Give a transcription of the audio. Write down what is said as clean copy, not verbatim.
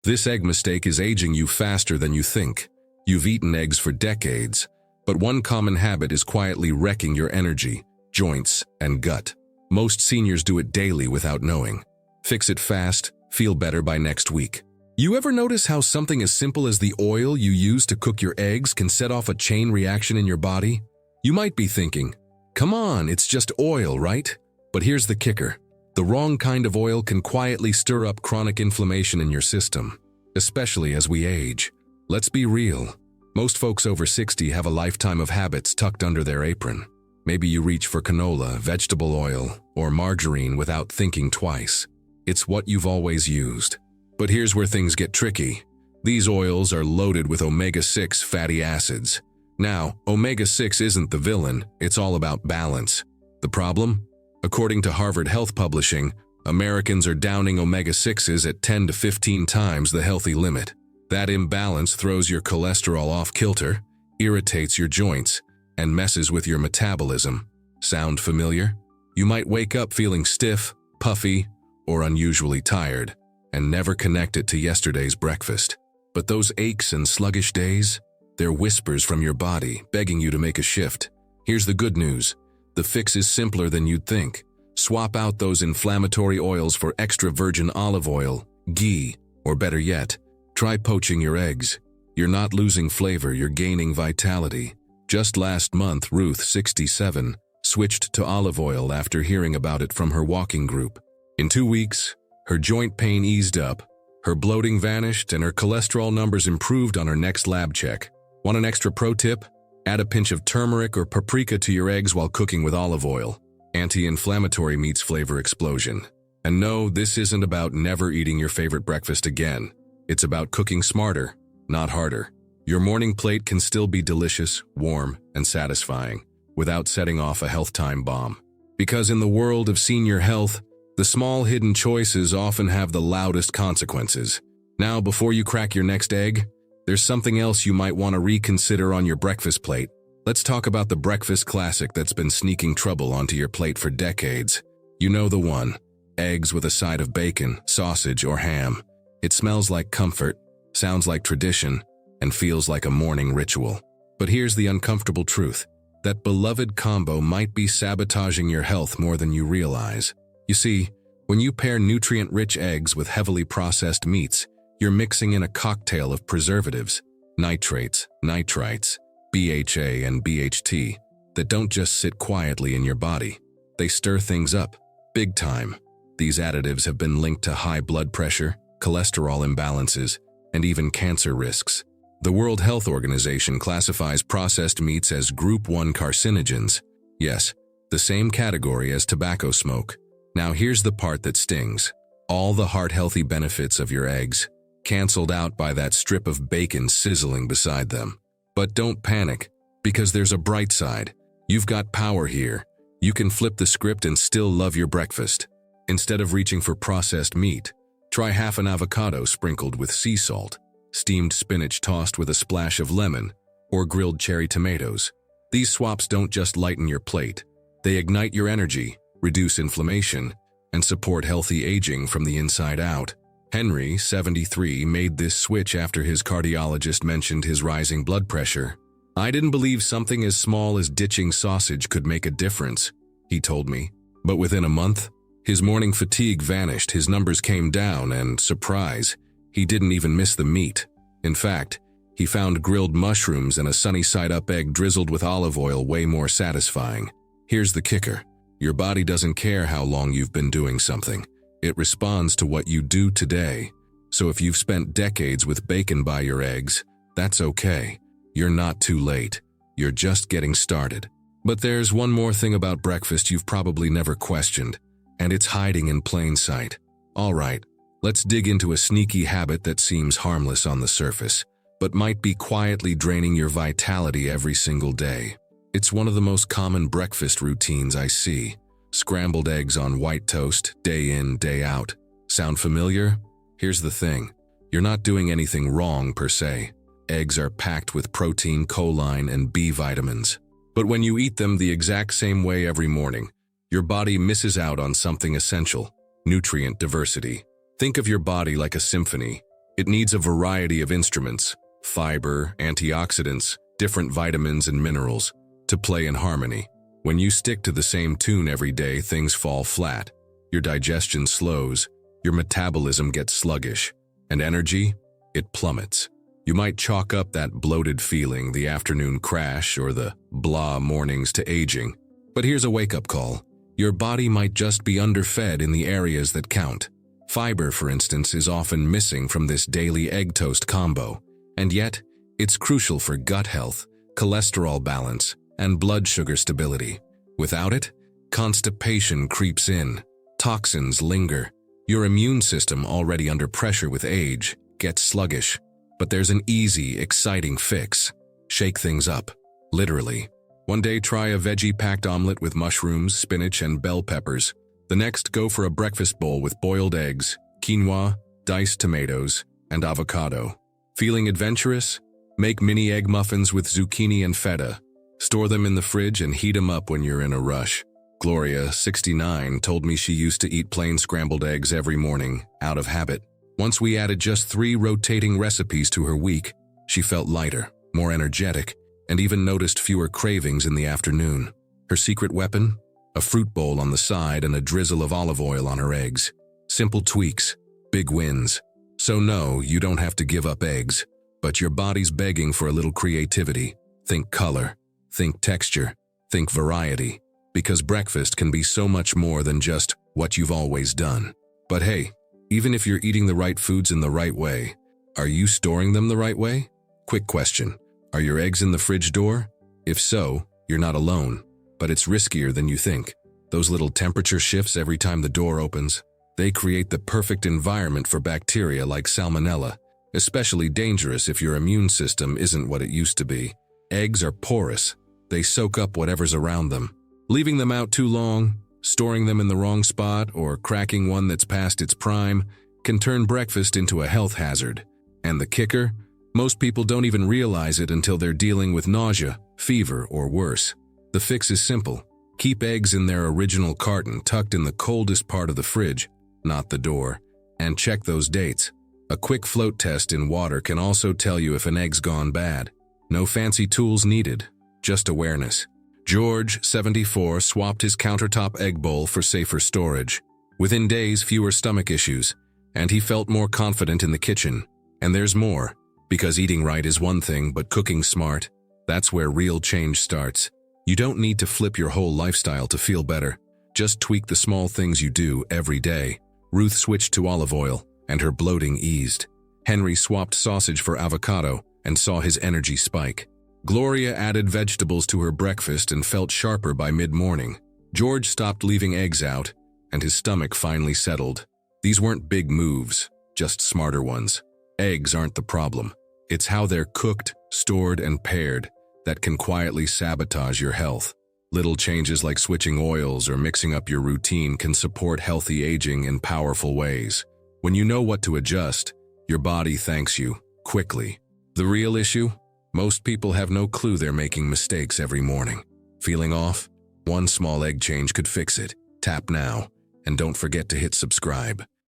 This egg mistake is aging you faster than you think. You've eaten eggs for decades, but one common habit is quietly wrecking your energy, joints, and gut. Most seniors do it daily without knowing. Fix it fast, feel better by next week. You ever notice how something as simple as the oil you use to cook your eggs can set off a chain reaction in your body? You might be thinking, come on, it's just oil, right? But here's the kicker. The wrong kind of oil can quietly stir up chronic inflammation in your system, especially as we age. Let's be real. Most folks over 60 have a lifetime of habits tucked under their apron. Maybe you reach for canola, vegetable oil, or margarine without thinking twice. It's what you've always used. But here's where things get tricky. These oils are loaded with omega-6 fatty acids. Now, omega-6 isn't the villain, it's all about balance. The problem? According to Harvard Health Publishing, Americans are downing omega-6s at 10 to 15 times the healthy limit. That imbalance throws your cholesterol off kilter, irritates your joints, and messes with your metabolism. Sound familiar? You might wake up feeling stiff, puffy, or unusually tired, and never connect it to yesterday's breakfast. But those aches and sluggish days? They're whispers from your body, begging you to make a shift. Here's the good news. The fix is simpler than you'd think. Swap out those inflammatory oils for extra virgin olive oil, ghee, or better yet, try poaching your eggs. You're not losing flavor, you're gaining vitality. Just last month, Ruth, 67, switched to olive oil after hearing about it from her walking group. In 2 weeks, her joint pain eased up, her bloating vanished, and her cholesterol numbers improved on her next lab check. Want an extra pro tip? Add a pinch of turmeric or paprika to your eggs while cooking with olive oil. Anti-inflammatory meets flavor explosion. And no, this isn't about never eating your favorite breakfast again. It's about cooking smarter, not harder. Your morning plate can still be delicious, warm, and satisfying, without setting off a health time bomb. Because in the world of senior health, the small hidden choices often have the loudest consequences. Now, before you crack your next egg, there's something else you might want to reconsider on your breakfast plate. Let's talk about the breakfast classic that's been sneaking trouble onto your plate for decades. You know the one. Eggs with a side of bacon, sausage, or ham. It smells like comfort, sounds like tradition, and feels like a morning ritual. But here's the uncomfortable truth. That beloved combo might be sabotaging your health more than you realize. You see, when you pair nutrient-rich eggs with heavily processed meats, you're mixing in a cocktail of preservatives, nitrates, nitrites, BHA, and BHT that don't just sit quietly in your body. They stir things up, big time. These additives have been linked to high blood pressure, cholesterol imbalances, and even cancer risks. The World Health Organization classifies processed meats as Group 1 carcinogens. Yes, the same category as tobacco smoke. Now here's the part that stings. All the heart-healthy benefits of your eggs, canceled out by that strip of bacon sizzling beside them. But don't panic, because there's a bright side. You've got power here. You can flip the script and still love your breakfast. Instead of reaching for processed meat, try half an avocado sprinkled with sea salt, steamed spinach tossed with a splash of lemon, or grilled cherry tomatoes. These swaps don't just lighten your plate. They ignite your energy, reduce inflammation, and support healthy aging from the inside out. Henry, 73, made this switch after his cardiologist mentioned his rising blood pressure. "I didn't believe something as small as ditching sausage could make a difference," he told me. But within a month, his morning fatigue vanished, his numbers came down, and, surprise, he didn't even miss the meat. In fact, he found grilled mushrooms and a sunny-side-up egg drizzled with olive oil way more satisfying. Here's the kicker. Your body doesn't care how long you've been doing something. It responds to what you do today. So if you've spent decades with bacon by your eggs, that's okay. You're not too late. You're just getting started. But there's one more thing about breakfast you've probably never questioned, and it's hiding in plain sight. All right, let's dig into a sneaky habit that seems harmless on the surface, but might be quietly draining your vitality every single day. It's one of the most common breakfast routines I see. Scrambled eggs on white toast, day in, day out. Sound familiar? Here's the thing. You're not doing anything wrong per se. Eggs are packed with protein, choline, and B vitamins. But when you eat them the exact same way every morning, your body misses out on something essential: nutrient diversity. Think of your body like a symphony. It needs a variety of instruments, fiber, antioxidants, different vitamins and minerals, to play in harmony. When you stick to the same tune every day, things fall flat. Your digestion slows, your metabolism gets sluggish, and energy, it plummets. You might chalk up that bloated feeling, the afternoon crash, or the blah mornings to aging. But here's a wake-up call. Your body might just be underfed in the areas that count. Fiber, for instance, is often missing from this daily egg toast combo, and yet it's crucial for gut health, cholesterol balance, and blood sugar stability. Without it, constipation creeps in, toxins linger, your immune system, already under pressure with age, gets sluggish. But there's an easy, exciting fix. Shake things up, literally. One day, try a veggie-packed omelet with mushrooms, spinach, and bell peppers. The next, go for a breakfast bowl with boiled eggs, quinoa, diced tomatoes, and avocado. Feeling adventurous? Make mini egg muffins with zucchini and feta. Store them in the fridge and heat them up when you're in a rush. Gloria, 69, told me she used to eat plain scrambled eggs every morning, out of habit. Once we added just 3 rotating recipes to her week, she felt lighter, more energetic, and even noticed fewer cravings in the afternoon. Her secret weapon? A fruit bowl on the side and a drizzle of olive oil on her eggs. Simple tweaks, big wins. So no, you don't have to give up eggs, but your body's begging for a little creativity. Think color, think texture, think variety, because breakfast can be so much more than just what you've always done. But hey, even if you're eating the right foods in the right way, are you storing them the right way? Quick question, are your eggs in the fridge door? If so, you're not alone, but it's riskier than you think. Those little temperature shifts every time the door opens, they create the perfect environment for bacteria like salmonella, especially dangerous if your immune system isn't what it used to be. Eggs are porous, they soak up whatever's around them. Leaving them out too long, storing them in the wrong spot, or cracking one that's past its prime can turn breakfast into a health hazard. And the kicker? Most people don't even realize it until they're dealing with nausea, fever, or worse. The fix is simple. Keep eggs in their original carton tucked in the coldest part of the fridge, not the door, and check those dates. A quick float test in water can also tell you if an egg's gone bad. No fancy tools needed, just awareness. George, 74, swapped his countertop egg bowl for safer storage. Within days, fewer stomach issues, and he felt more confident in the kitchen. And there's more, because eating right is one thing, but cooking smart, that's where real change starts. You don't need to flip your whole lifestyle to feel better. Just tweak the small things you do every day. Ruth switched to olive oil, and her bloating eased. Henry swapped sausage for avocado and saw his energy spike. Gloria added vegetables to her breakfast and felt sharper by mid-morning. George stopped leaving eggs out, and his stomach finally settled. These weren't big moves, just smarter ones. Eggs aren't the problem. It's how they're cooked, stored, and paired that can quietly sabotage your health. Little changes like switching oils or mixing up your routine can support healthy aging in powerful ways. When you know what to adjust, your body thanks you, quickly. The real issue? Most people have no clue they're making mistakes every morning. Feeling off? One small egg change could fix it. Tap now, and don't forget to hit subscribe.